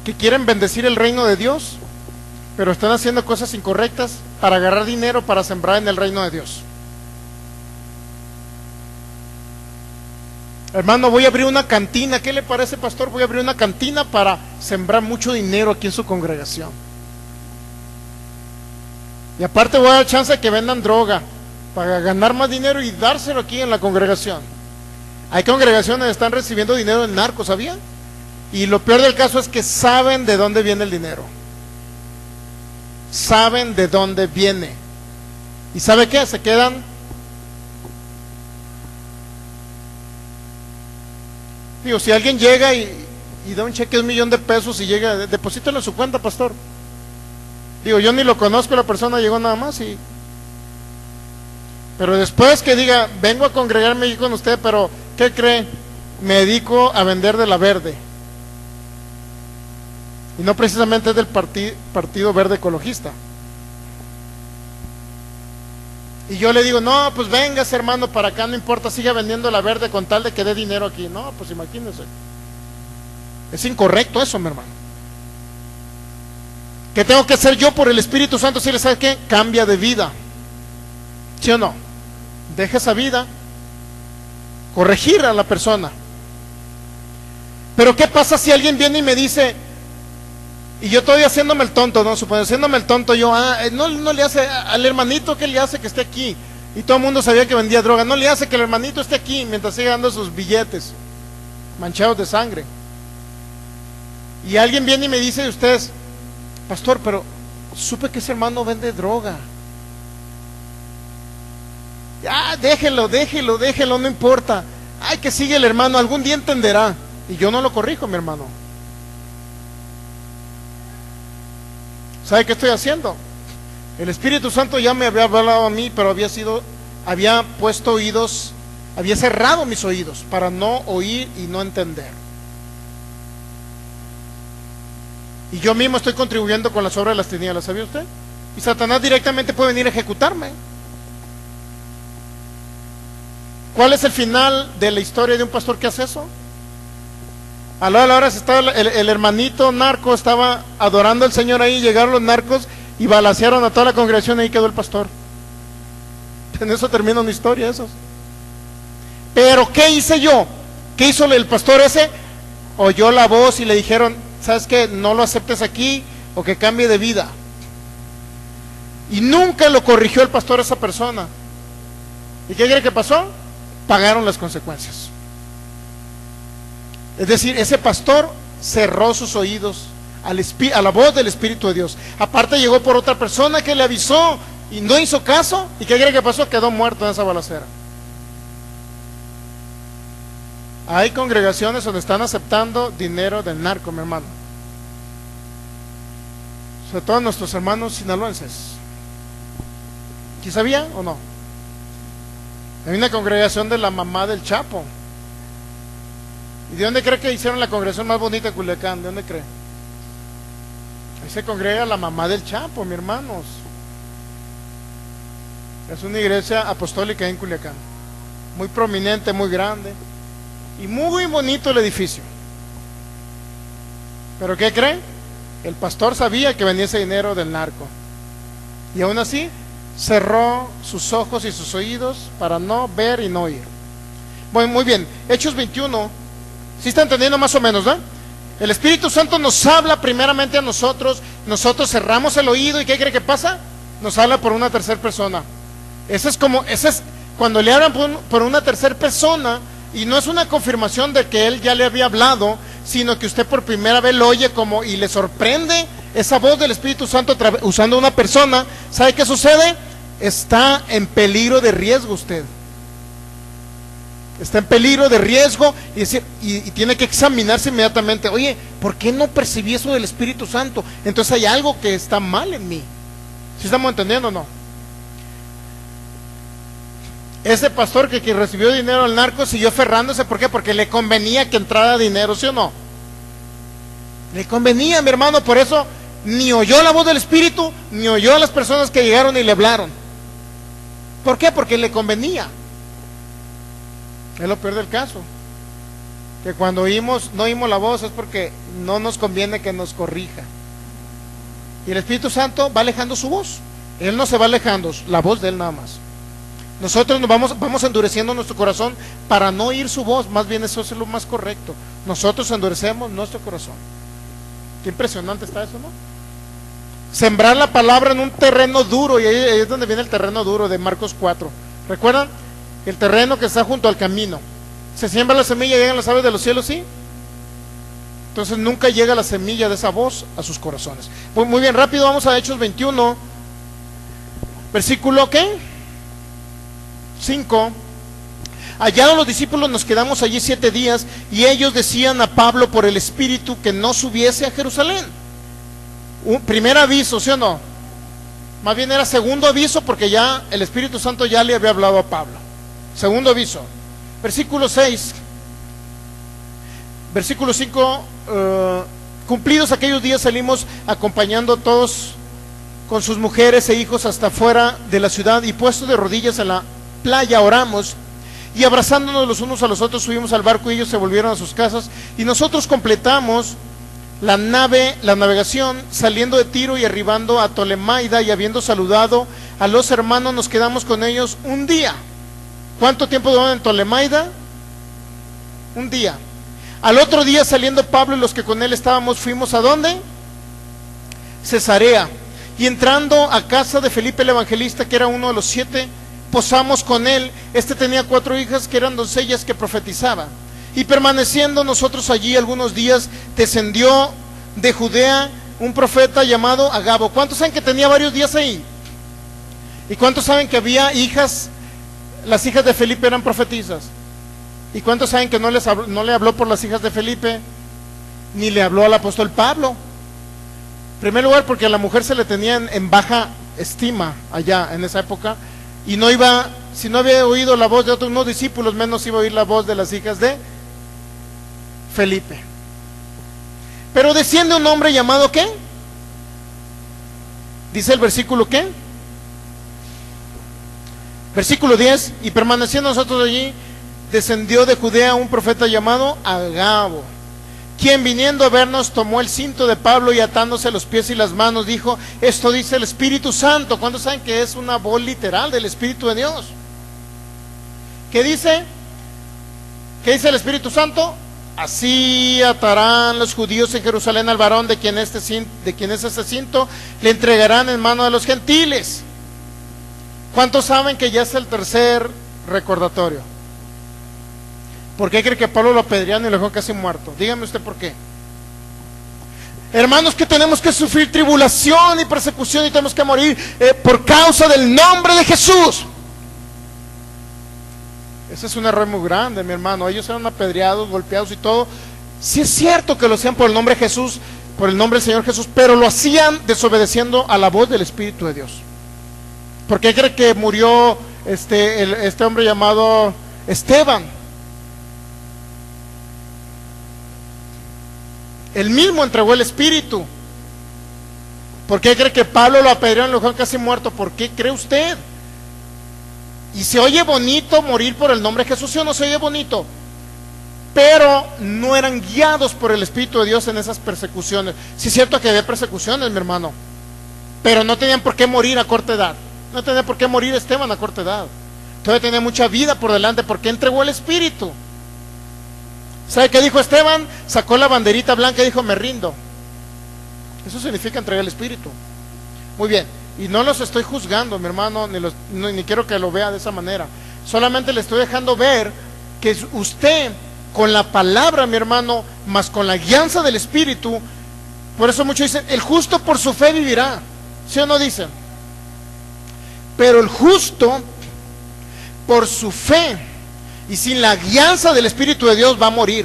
que quieren bendecir el reino de Dios, pero están haciendo cosas incorrectas para agarrar dinero para sembrar en el reino de Dios. Hermano, voy a abrir una cantina. ¿Qué le parece, pastor? Voy a abrir una cantina para sembrar mucho dinero aquí en su congregación. Y aparte voy a dar chance de que vendan droga para ganar más dinero y dárselo aquí en la congregación. Hay congregaciones que están recibiendo dinero en narcos, ¿sabían? Y lo peor del caso es que saben de dónde viene el dinero. Saben de dónde viene. ¿Y sabe qué? Se quedan. Digo, si alguien llega y da un cheque de $1,000,000 y llega, deposítalo en su cuenta, pastor. Digo, yo ni lo conozco, la persona llegó nada más y... Pero después que diga: vengo a congregarme aquí con usted, pero ¿qué cree? Me dedico a vender de la verde. Y no precisamente es del Partido Verde Ecologista. Y yo le digo: no, pues vengas, hermano, para acá, no importa, siga vendiendo la verde con tal de que dé dinero aquí. No, pues imagínense. Es incorrecto eso, mi hermano. ¿Qué tengo que hacer yo por el Espíritu Santo? Si le sabe qué, cambia de vida. ¿Sí o no? Deja esa vida, corregir a la persona. Pero ¿qué pasa si alguien viene y me dice, y yo estoy haciéndome el tonto, no, supone, haciéndome el tonto yo, no le hace al hermanito, ¿qué le hace que esté aquí? Y todo el mundo sabía que vendía droga. No le hace que el hermanito esté aquí mientras siga dando sus billetes manchados de sangre. Y alguien viene y me dice de ustedes: pastor, pero supe que ese hermano vende droga. Ya, déjelo, no importa. Ay, que sigue el hermano, algún día entenderá. Y yo no lo corrijo, mi hermano. ¿Sabe qué estoy haciendo? El Espíritu Santo ya me había hablado a mí, pero había puesto oídos, había cerrado mis oídos para no oír y no entender. Y yo mismo estoy contribuyendo con las obras de las tinieblas, ¿sabía usted? Y Satanás directamente puede venir a ejecutarme. ¿Cuál es el final de la historia de un pastor que hace eso? A la hora estaba el hermanito narco, estaba adorando al Señor ahí, llegaron los narcos y balacearon a toda la congregación y ahí quedó el pastor. En eso termina una historia esos. Pero ¿qué hice yo? ¿Qué hizo el pastor ese? Oyó la voz y le dijeron, ¿sabes qué? No lo aceptes aquí o que cambie de vida. Y nunca lo corrigió el pastor a esa persona. ¿Y qué cree que pasó? Pagaron las consecuencias. Es decir, ese pastor cerró sus oídos a la voz del Espíritu de Dios. Aparte llegó por otra persona que le avisó y no hizo caso. ¿Y qué cree que pasó? Quedó muerto en esa balacera. Hay congregaciones donde están aceptando dinero del narco, mi hermano. Sobre todo nuestros hermanos sinaloenses. ¿Sí sabía o no? Hay una congregación de la mamá del Chapo. ¿Y de dónde cree que hicieron la congregación más bonita de Culiacán? ¿De dónde cree? Ahí se congrega la mamá del Chapo, mis hermanos. Es una iglesia apostólica en Culiacán. Muy prominente, muy grande. Y muy bonito el edificio. ¿Pero qué cree? El pastor sabía que venía ese dinero del narco. Y aún así cerró sus ojos y sus oídos para no ver y no oír. Bueno, muy bien. Hechos 21. ¿Sí está entendiendo más o menos, no? El Espíritu Santo nos habla primeramente a nosotros. Nosotros cerramos el oído. ¿Y qué cree que pasa? Nos habla por una tercera persona. Ese es cuando le hablan por una tercera persona. Y no es una confirmación de que él ya le había hablado, sino que usted por primera vez lo oye y le sorprende esa voz del Espíritu Santo usando una persona. ¿Sabe qué sucede? Está en peligro de riesgo usted. Está en peligro de riesgo y tiene que examinarse inmediatamente. Oye, ¿por qué no percibí eso del Espíritu Santo? Entonces hay algo que está mal en mí. ¿Sí estamos entendiendo o no? Ese pastor que recibió dinero al narco siguió aferrándose. ¿Por qué? Porque le convenía que entrara dinero, ¿sí o no? Le convenía, mi hermano. Por eso ni oyó la voz del Espíritu, ni oyó a las personas que llegaron y le hablaron. ¿Por qué? Porque le convenía. Es lo peor del caso, que cuando no oímos la voz es porque no nos conviene que nos corrija. Y el Espíritu Santo va alejando su voz. Él no se va alejando, la voz de él nada más. Nosotros nos vamos endureciendo nuestro corazón para no oír su voz. Más bien eso es lo más correcto. Nosotros endurecemos nuestro corazón. Qué impresionante está eso, ¿no? Sembrar la palabra en un terreno duro. Y ahí es donde viene el terreno duro de Marcos 4. ¿Recuerdan? El terreno que está junto al camino. Se siembra la semilla y llegan las aves de los cielos, ¿sí? Entonces nunca llega la semilla de esa voz a sus corazones. Pues muy bien, rápido vamos a Hechos 21. Versículo, ¿qué? 5. Hallados los discípulos, nos quedamos allí 7 días, y ellos decían a Pablo por el Espíritu que no subiese a Jerusalén. Un primer aviso, ¿sí o no? Más bien era segundo aviso, porque ya el Espíritu Santo ya le había hablado a Pablo. Segundo aviso. Versículo 6. Versículo 5. Cumplidos aquellos días salimos acompañando a todos con sus mujeres e hijos hasta fuera de la ciudad, y puestos de rodillas en la playa oramos, y abrazándonos los unos a los otros subimos al barco, y ellos se volvieron a sus casas, y nosotros completamos la navegación, saliendo de Tiro y arribando a Tolemaida, y habiendo saludado a los hermanos nos quedamos con ellos un día. ¿Cuánto tiempo duraron en Tolemaida? Un día. Al otro día, saliendo Pablo y los que con él estábamos, fuimos ¿a dónde? Cesarea. Y entrando a casa de Felipe el evangelista, que era uno de los 7, posamos con él. Este tenía 4 hijas que eran doncellas que profetizaban. Y permaneciendo nosotros allí algunos días, descendió de Judea un profeta llamado Agabo. ¿Cuántos saben que tenía varios días ahí? ¿Y cuántos saben que había hijas? Las hijas de Felipe eran profetizas. ¿Y cuántos saben que no le habló por las hijas de Felipe? Ni le habló al apóstol Pablo. En primer lugar, porque a la mujer se le tenía en baja estima allá en esa época, y no iba, si no había oído la voz de otros no discípulos, menos iba a oír la voz de las hijas de Felipe. Pero desciende un hombre llamado ¿qué? Dice el versículo ¿qué? Versículo 10. Y permaneciendo nosotros allí, descendió de Judea un profeta llamado Agabo, quien viniendo a vernos tomó el cinto de Pablo y atándose los pies y las manos dijo: esto dice el Espíritu Santo. ¿Cuántos saben que es una voz literal del Espíritu de Dios? ¿Qué dice? ¿Qué dice el Espíritu Santo? Así atarán los judíos en Jerusalén al varón de quien es este cinto, le entregarán en mano de los gentiles. ¿Cuántos saben que ya es el tercer recordatorio? ¿Por qué cree que Pablo lo apedrearon y lo dejó casi muerto? Dígame usted por qué. Hermanos, que tenemos que sufrir tribulación y persecución y tenemos que morir por causa del nombre de Jesús. Ese es un error muy grande, mi hermano. Ellos eran apedreados, golpeados y todo. Sí es cierto que lo hacían por el nombre de Jesús, por el nombre del Señor Jesús, pero lo hacían desobedeciendo a la voz del Espíritu de Dios. ¿Por qué cree que murió este hombre llamado Esteban? Él mismo entregó el Espíritu. ¿Por qué cree que Pablo lo apedrearon y lo dejaron casi muerto? ¿Por qué cree usted? Y se oye bonito morir por el nombre de Jesús, ¿sí o no se oye bonito? Pero no eran guiados por el Espíritu de Dios en esas persecuciones. Sí es cierto que había persecuciones, mi hermano, pero no tenían por qué morir a corta edad. No tenía por qué morir Esteban a corta edad. Todavía tenía mucha vida por delante porque entregó el Espíritu. ¿Sabe qué dijo Esteban? Sacó la banderita blanca y dijo: me rindo. Eso significa entregar el Espíritu. Muy bien. Y no los estoy juzgando, mi hermano, ni quiero que lo vea de esa manera. Solamente le estoy dejando ver que usted, con la palabra, mi hermano, más con la guianza del Espíritu, por eso muchos dicen: el justo por su fe vivirá. ¿Sí o no dicen? Pero el justo por su fe y sin la guianza del Espíritu de Dios va a morir.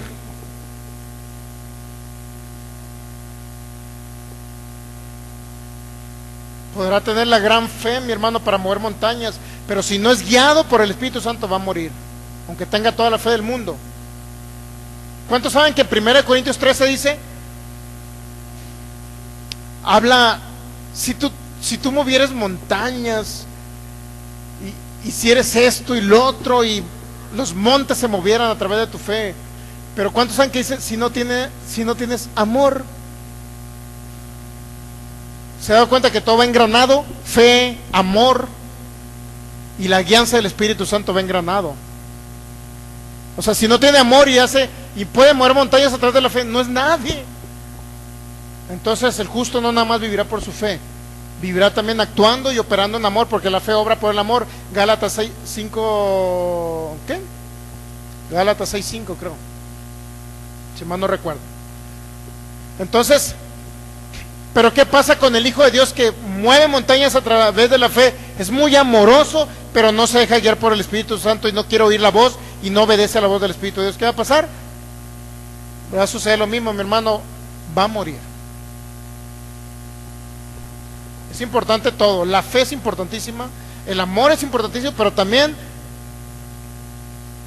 Podrá tener la gran fe, mi hermano, para mover montañas, pero si no es guiado por el Espíritu Santo va a morir, aunque tenga toda la fe del mundo. ¿Cuántos saben que en 1 Corintios 13 dice, habla, si tú movieras montañas, y hicieres esto y lo otro, y los montes se movieran a través de tu fe, pero ¿cuántos saben que dice, si no tienes amor? ¿Se ha dado cuenta que todo va engranado? Fe, amor y la guianza del Espíritu Santo va engranado. O sea, si no tiene amor y puede mover montañas a través de la fe, no es nadie. Entonces el justo no nada más vivirá por su fe, vivirá también actuando y operando en amor, porque la fe obra por el amor. Gálatas 6:5, ¿qué? Gálatas 6:5 creo, si mal no recuerdo. Entonces, pero ¿qué pasa con el Hijo de Dios que mueve montañas a través de la fe? Es muy amoroso, pero no se deja guiar por el Espíritu Santo y no quiere oír la voz y no obedece a la voz del Espíritu de Dios. ¿Qué va a pasar? Va a suceder lo mismo, mi hermano, va a morir. Es importante todo, la fe es importantísima, el amor es importantísimo, pero también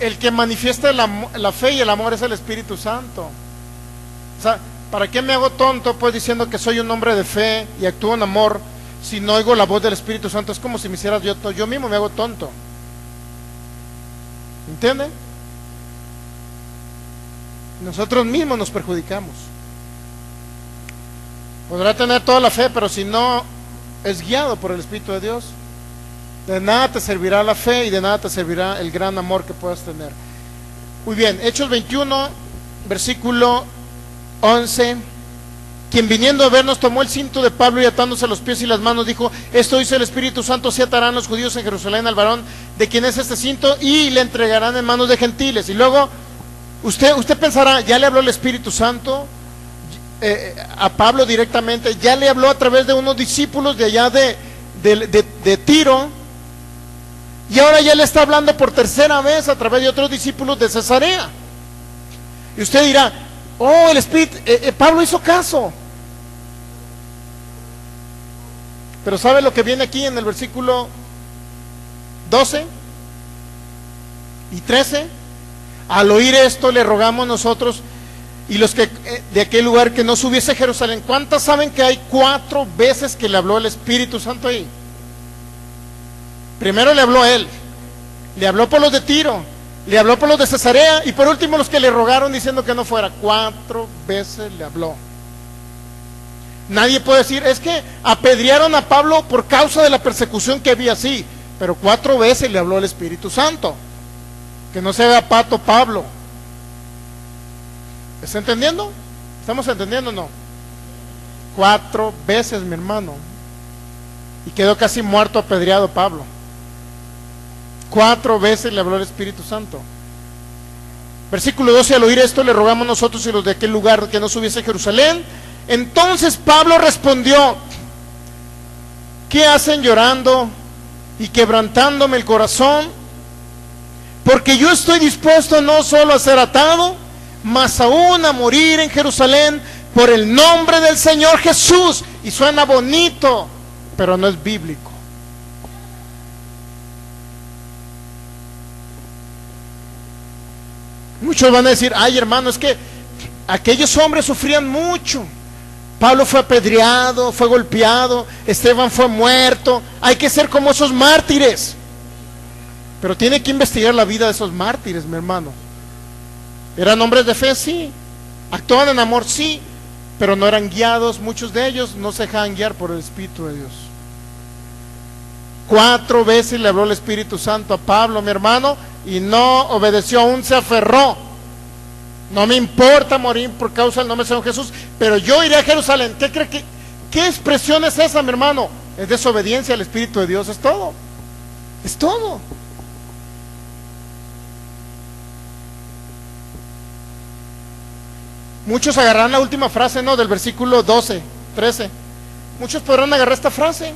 el que manifiesta la fe y el amor es el Espíritu Santo. O sea, ¿para qué me hago tonto pues diciendo que soy un hombre de fe y actúo en amor si no oigo la voz del Espíritu Santo? Es como si me hicieras yo mismo me hago tonto. ¿Entiende? Nosotros mismos nos perjudicamos. Podrá tener toda la fe, pero si no es guiado por el Espíritu de Dios, de nada te servirá la fe y de nada te servirá el gran amor que puedas tener. Muy bien, Hechos 21, versículo 11. Quien viniendo a vernos tomó el cinto de Pablo y atándose los pies y las manos dijo: esto dice el Espíritu Santo, se atarán los judíos en Jerusalén al varón de quien es este cinto y le entregarán en manos de gentiles. Y luego usted pensará, ya le habló el Espíritu Santo a Pablo directamente, ya le habló a través de unos discípulos de allá de Tiro, y ahora ya le está hablando por tercera vez a través de otros discípulos de Cesarea. Y usted dirá: oh, el Espíritu, Pablo hizo caso. Pero ¿sabe lo que viene aquí en el versículo 12 y 13? Al oír esto le rogamos nosotros y los que de aquel lugar que no subiese a Jerusalén. ¿Cuántas saben que hay 4 veces que le habló el Espíritu Santo ahí? Primero le habló a él, le habló por los de Tiro, le habló por los de Cesarea y por último los que le rogaron diciendo que no fuera. 4 veces le habló. Nadie puede decir: es que apedrearon a Pablo por causa de la persecución que había. Sí, pero 4 veces le habló el Espíritu Santo. Que no se vea pato Pablo. ¿Está entendiendo? ¿Estamos entendiendo o no? 4 veces, mi hermano. Y quedó casi muerto, apedreado Pablo. 4 veces le habló el Espíritu Santo. Versículo 12: al oír esto, le rogamos nosotros y los de aquel lugar que no subiese a Jerusalén. Entonces Pablo respondió: ¿qué hacen llorando y quebrantándome el corazón? Porque yo estoy dispuesto no solo a ser atado, mas aún a morir en Jerusalén por el nombre del Señor Jesús. Y suena bonito, pero no es bíblico. Muchos van a decir: ay, hermano, es que aquellos hombres sufrían mucho. Pablo fue apedreado, fue golpeado, Esteban fue muerto. Hay que ser como esos mártires. Pero tiene que investigar la vida de esos mártires, mi hermano. ¿Eran hombres de fe? Sí. ¿Actuaban en amor? Sí. Pero no eran guiados. Muchos de ellos no se dejaban guiar por el Espíritu de Dios. 4 veces le habló el Espíritu Santo a Pablo, mi hermano, y no obedeció, aún se aferró. No me importa morir por causa del nombre del Señor Jesús, pero yo iré a Jerusalén. ¿Qué cree que? ¿Qué expresión es esa, mi hermano? Es desobediencia al Espíritu de Dios, es todo. Es todo. Muchos agarrarán la última frase, ¿no? Del versículo 12, 13. Muchos podrán agarrar esta frase.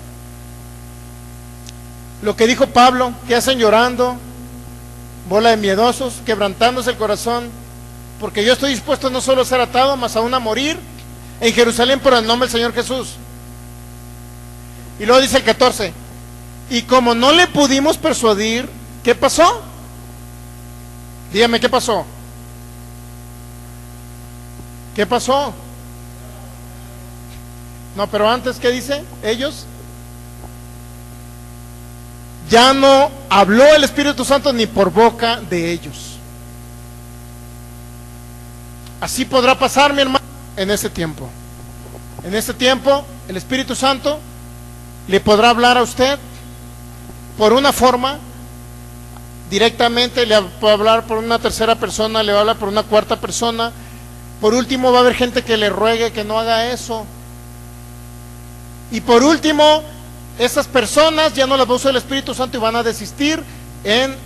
Lo que dijo Pablo: ¿qué hacen llorando? Bola de miedosos, quebrantándose el corazón. Porque yo estoy dispuesto no solo a ser atado, mas aún a morir en Jerusalén por el nombre del Señor Jesús. Y luego dice el 14: y como no le pudimos persuadir, ¿qué pasó? Dígame, ¿qué pasó? ¿Qué pasó? No, pero antes, ¿qué dice? Ellos. Ya no habló el Espíritu Santo ni por boca de ellos. Así podrá pasar, mi hermano, en ese tiempo. En este tiempo, el Espíritu Santo le podrá hablar a usted por una forma, directamente, le puede hablar por una tercera persona, le va a hablar por una cuarta persona. Por último, va a haber gente que le ruegue que no haga eso. Y por último, esas personas ya no las va a usar el Espíritu Santo y van a desistir en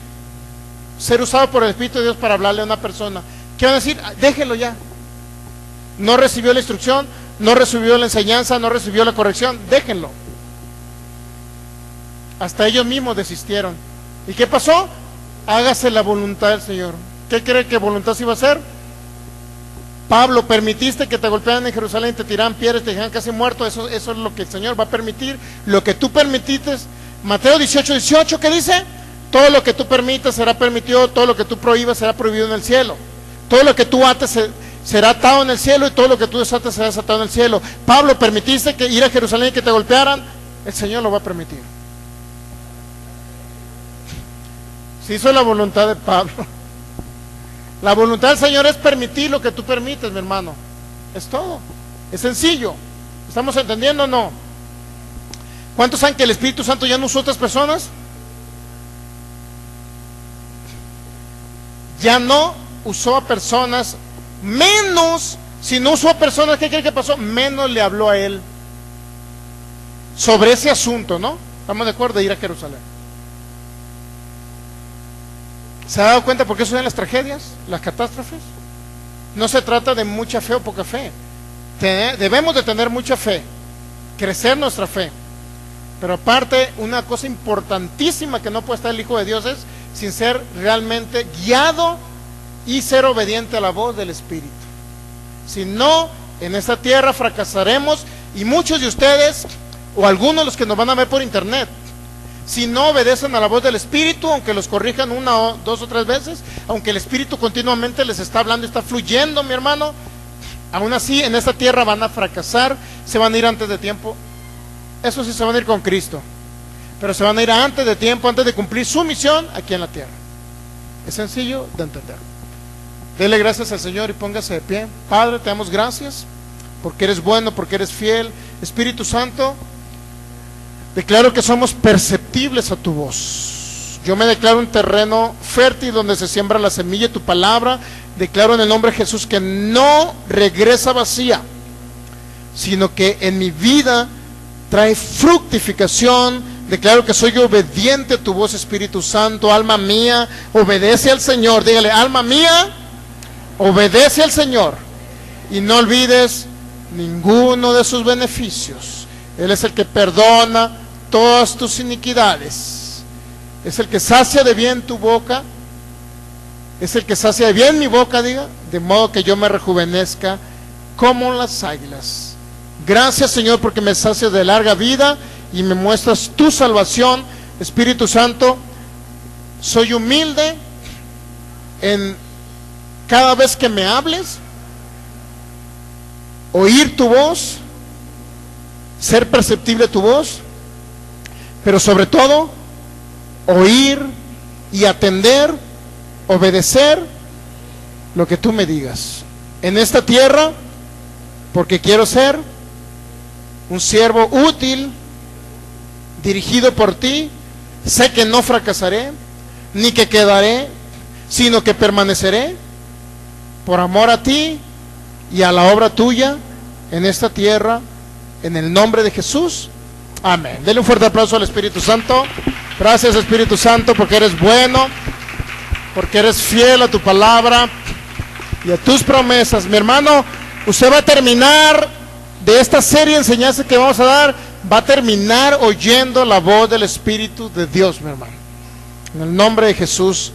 ser usado por el Espíritu de Dios para hablarle a una persona. ¿Qué van a decir? Déjelo ya. No recibió la instrucción, no recibió la enseñanza, no recibió la corrección, déjenlo. Hasta ellos mismos desistieron. ¿Y qué pasó? Hágase la voluntad del Señor. ¿Qué cree que voluntad se iba a hacer? Pablo, permitiste que te golpearan en Jerusalén, te tiraran piedras, te dejaran casi muerto. Eso es lo que el Señor va a permitir. Lo que tú permitiste. Mateo 18:18, ¿qué dice? Todo lo que tú permitas será permitido, todo lo que tú prohíbas será prohibido en el cielo. Todo lo que tú ates será atado en el cielo, y todo lo que tú desates será desatado en el cielo. Pablo, permitiste que ir a Jerusalén y que te golpearan, el Señor lo va a permitir. Si hizo la voluntad de Pablo. La voluntad del Señor es permitir lo que tú permites, mi hermano. Es todo. Es sencillo. ¿Estamos entendiendo o no? ¿Cuántos saben que el Espíritu Santo ya no usó a otras personas? Ya no usó a personas, menos, si no usó a personas, ¿qué cree que pasó? Menos le habló a él sobre ese asunto, ¿no? Estamos de acuerdo de ir a Jerusalén. ¿Se ha dado cuenta por qué suceden las tragedias, las catástrofes? No se trata de mucha fe o poca fe. Debemos de tener mucha fe, crecer nuestra fe. Pero aparte, una cosa importantísima que no puede estar el Hijo de Dios es sin ser realmente guiado y ser obediente a la voz del Espíritu. Si no, en esta tierra fracasaremos, y muchos de ustedes, o algunos de los que nos van a ver por internet, si no obedecen a la voz del Espíritu, aunque los corrijan 1, 2 o 3 veces, aunque el Espíritu continuamente les está hablando, está fluyendo, mi hermano, aún así en esta tierra van a fracasar, se van a ir antes de tiempo. Eso sí, se van a ir con Cristo, pero se van a ir antes de tiempo, antes de cumplir su misión aquí en la tierra. Es sencillo de entender. Dele gracias al Señor y póngase de pie. Padre, te damos gracias porque eres bueno, porque eres fiel. Espíritu Santo, declaro que somos perceptibles a tu voz. Yo me declaro un terreno fértil donde se siembra la semilla de tu palabra. Declaro en el nombre de Jesús que no regresa vacía, sino que en mi vida trae fructificación. Declaro que soy obediente a tu voz, Espíritu Santo. Alma mía, obedece al Señor. Dígale, alma mía, obedece al Señor. Y no olvides ninguno de sus beneficios. Él es el que perdona todas tus iniquidades. Es el que sacia de bien tu boca. Es el que sacia de bien mi boca, diga, de modo que yo me rejuvenezca como las águilas. Gracias, Señor, porque me sacias de larga vida y me muestras tu salvación. Espíritu Santo, soy humilde en cada vez que me hables, oír tu voz, ser perceptible tu voz, pero sobre todo oír y atender, obedecer lo que tú me digas en esta tierra, porque quiero ser un siervo útil, dirigido por ti. Sé que no fracasaré, ni que quedaré, sino que permaneceré por amor a ti y a la obra tuya en esta tierra, en el nombre de Jesús. Amén. Denle un fuerte aplauso al Espíritu Santo. Gracias, Espíritu Santo, porque eres bueno, porque eres fiel a tu palabra y a tus promesas. Mi hermano, usted va a terminar de esta serie de enseñanzas que vamos a dar, va a terminar oyendo la voz del Espíritu de Dios, mi hermano. En el nombre de Jesús.